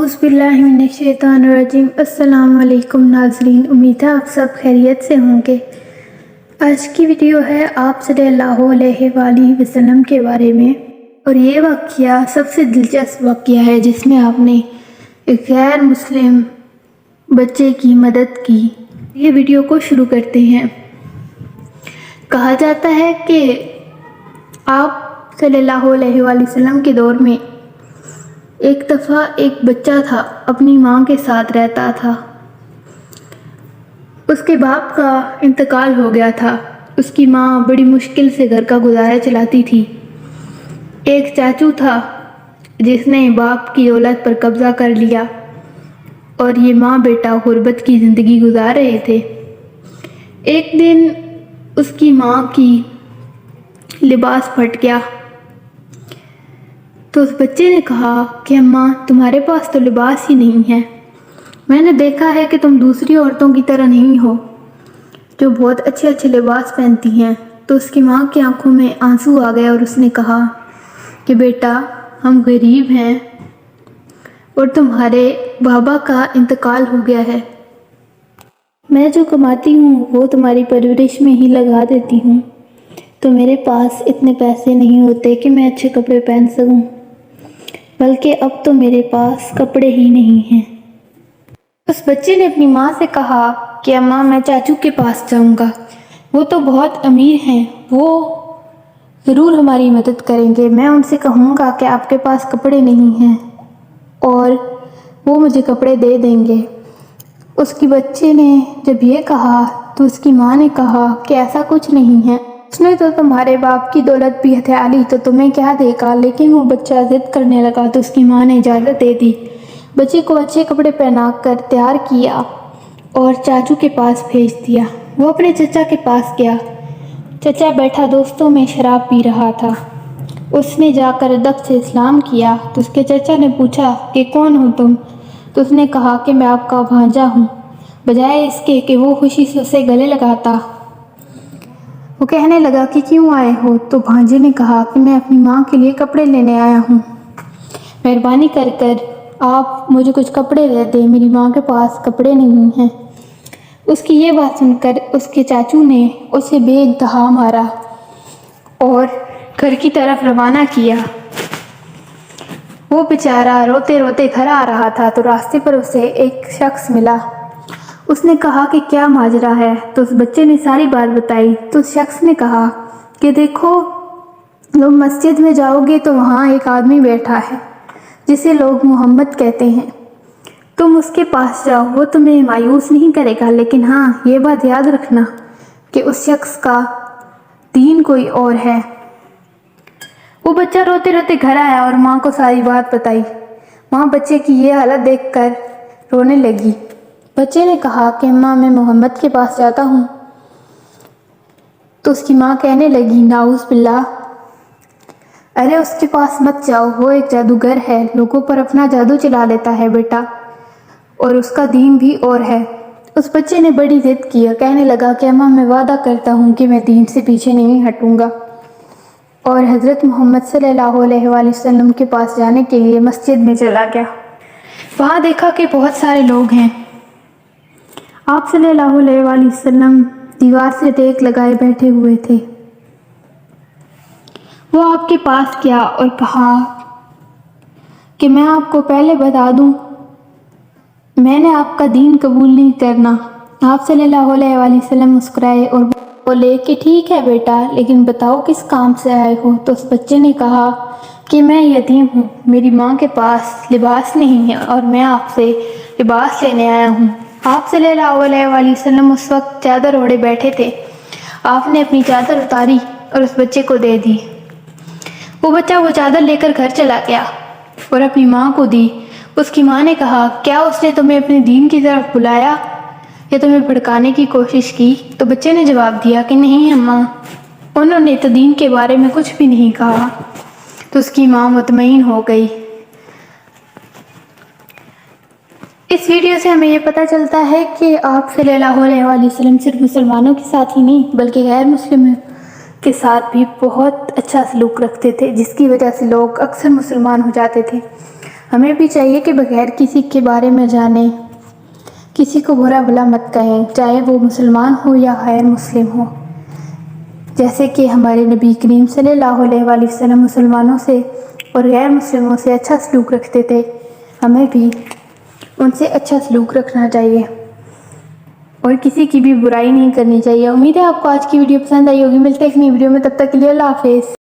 اعوذ باللہ من الشیطان الرجیم۔ السلام علیکم ناظرین، امید ہے آپ سب خیریت سے ہوں گے۔ آج کی ویڈیو ہے آپ صلی اللہ علیہ وآلہ وسلم کے بارے میں، اور یہ واقعہ سب سے دلچسپ واقعہ ہے جس میں آپ نے ایک غیر مسلم بچے کی مدد کی۔ یہ ویڈیو کو شروع کرتے ہیں۔ کہا جاتا ہے کہ آپ صلی اللہ علیہ وآلہ وسلم کے دور میں ایک دفعہ ایک بچہ تھا، اپنی ماں کے ساتھ رہتا تھا۔ اس کے باپ کا انتقال ہو گیا تھا۔ اس کی ماں بڑی مشکل سے گھر کا گزارا چلاتی تھی۔ ایک چاچو تھا جس نے باپ کی دولت پر قبضہ کر لیا، اور یہ ماں بیٹا غربت کی زندگی گزار رہے تھے۔ ایک دن اس کی ماں کی لباس پھٹ گیا تو اس بچے نے کہا کہ اماں، تمہارے پاس تو لباس ہی نہیں ہے۔ میں نے دیکھا ہے کہ تم دوسری عورتوں کی طرح نہیں ہو جو بہت اچھے اچھے لباس پہنتی ہیں۔ تو اس کی ماں کی آنکھوں میں آنسو آ گئے اور اس نے کہا کہ بیٹا، ہم غریب ہیں اور تمہارے بابا کا انتقال ہو گیا ہے۔ میں جو کماتی ہوں وہ تمہاری پرورش میں ہی لگا دیتی ہوں، تو میرے پاس اتنے پیسے نہیں ہوتے کہ میں اچھے کپڑے پہن سکوں، بلکہ اب تو میرے پاس کپڑے ہی نہیں ہیں۔ اس بچے نے اپنی ماں سے کہا کہ اماں، میں چاچو کے پاس جاؤں گا، وہ تو بہت امیر ہیں، وہ ضرور ہماری مدد کریں گے۔ میں ان سے کہوں گا کہ آپ کے پاس کپڑے نہیں ہیں اور وہ مجھے کپڑے دے دیں گے۔ اس کی بچے نے جب یہ کہا تو اس کی ماں نے کہا کہ ایسا کچھ نہیں ہے، اس نے تو تمہارے باپ کی دولت بھی ہتھیا لی تو تمہیں کیا دے گا۔ لیکن وہ بچہ ضد کرنے لگا تو اس کی ماں نے اجازت دے دی۔ بچے کو اچھے کپڑے پہنا کر تیار کیا اور چاچو کے پاس بھیج دیا۔ وہ اپنے چچا کے پاس گیا۔ چچا بیٹھا دوستوں میں شراب پی رہا تھا۔ اس نے جا کر ادب سے سلام کیا تو اس کے چچا نے پوچھا کہ کون ہو تم؟ تو اس نے کہا کہ میں آپ کا بھانجا ہوں۔ بجائے اس کے کہ وہ خوشی سے اسے گلے لگاتا، وہ کہنے لگا کہ کیوں آئے ہو؟ تو بھانجے نے کہا کہ میں اپنی ماں کے لیے کپڑے لینے آیا ہوں، مہربانی کر آپ مجھے کچھ کپڑے دے دیں، میری ماں کے پاس کپڑے نہیں ہیں۔ اس کی یہ بات سن کر اس کے چاچو نے اسے بے انتہا مارا اور گھر کی طرف روانہ کیا۔ وہ بیچارہ روتے روتے گھر آ رہا تھا تو راستے پر اسے ایک شخص ملا۔ اس نے کہا کہ کیا ماجرا ہے؟ تو اس بچے نے ساری بات بتائی تو اس شخص نے کہا کہ دیکھو، تم مسجد میں جاؤ گے تو وہاں ایک آدمی بیٹھا ہے جسے لوگ محمد کہتے ہیں، تم اس کے پاس جاؤ، وہ تمہیں مایوس نہیں کرے گا، لیکن ہاں یہ بات یاد رکھنا کہ اس شخص کا دین کوئی اور ہے۔ وہ بچہ روتے روتے گھر آیا اور ماں کو ساری بات بتائی۔ ماں بچے کی یہ حالت دیکھ کر رونے لگی۔ بچے نے کہا کہ اماں، میں محمد کے پاس جاتا ہوں۔ تو اس کی ماں کہنے لگی نعوذ باللہ، ارے اس کے پاس مت جاؤ، وہ ایک جادوگر ہے، لوگوں پر اپنا جادو چلا لیتا ہے بیٹا، اور اس کا دین بھی اور ہے۔ اس بچے نے بڑی ضد کی اور کہنے لگا کہ اماں، میں وعدہ کرتا ہوں کہ میں دین سے پیچھے نہیں ہٹوں گا، اور حضرت محمد صلی اللہ علیہ وآلہ وسلم کے پاس جانے کے لیے مسجد میں چلا گیا۔ وہاں دیکھا کہ بہت سارے لوگ ہیں۔ آپ صلی اللہ علیہ وآلہ وسلم دیوار سے ٹیک لگائے بیٹھے ہوئے تھے۔ وہ آپ کے پاس گیا اور کہا کہ میں آپ کو پہلے بتا دوں، میں نے آپ کا دین قبول نہیں کرنا۔ آپ صلی اللہ علیہ وآلہ وسلم مسکرائے اور بولے کہ ٹھیک ہے بیٹا، لیکن بتاؤ کس کام سے آئے ہو؟ تو اس بچے نے کہا کہ میں یتیم ہوں، میری ماں کے پاس لباس نہیں ہے اور میں آپ سے لباس لینے آیا ہوں۔ آپ صلی اللہ علیہ وآلہ وسلم اس وقت چادر اوڑھے بیٹھے تھے۔ آپ نے اپنی چادر اتاری اور اس بچے کو دے دی۔ وہ بچہ وہ چادر لے کر گھر چلا گیا اور اپنی ماں کو دی۔ اس کی ماں نے کہا کیا اس نے تمہیں اپنے دین کی طرف بلایا یا تمہیں بھڑکانے کی کوشش کی؟ تو بچے نے جواب دیا کہ نہیں اماں، انہوں نے تو دین کے بارے میں کچھ بھی نہیں کہا۔ تو اس کی ماں مطمئن ہو گئی۔ اس ویڈیو سے ہمیں یہ پتہ چلتا ہے کہ آپ صلی اللہ علیہ وآلہ وسلم صرف مسلمانوں کے ساتھ ہی نہیں بلکہ غیر مسلموں کے ساتھ بھی بہت اچھا سلوک رکھتے تھے، جس کی وجہ سے لوگ اکثر مسلمان ہو جاتے تھے۔ ہمیں بھی چاہیے کہ بغیر کسی کے بارے میں جانیں کسی کو برا بھلا مت کہیں، چاہے وہ مسلمان ہو یا غیر مسلم ہو۔ جیسے کہ ہمارے نبی کریم صلی اللہ علیہ وآلہ وسلم مسلمانوں سے اور غیر مسلموں سے اچھا سلوک رکھتے تھے، ہمیں بھی ان سے اچھا سلوک رکھنا چاہیے اور کسی کی بھی برائی نہیں کرنی چاہیے۔ امید ہے آپ کو آج کی ویڈیو پسند آئی ہوگی۔ ملتے ہیں ایک نئی ویڈیو میں، تب تک کے لیے اللہ حافظ۔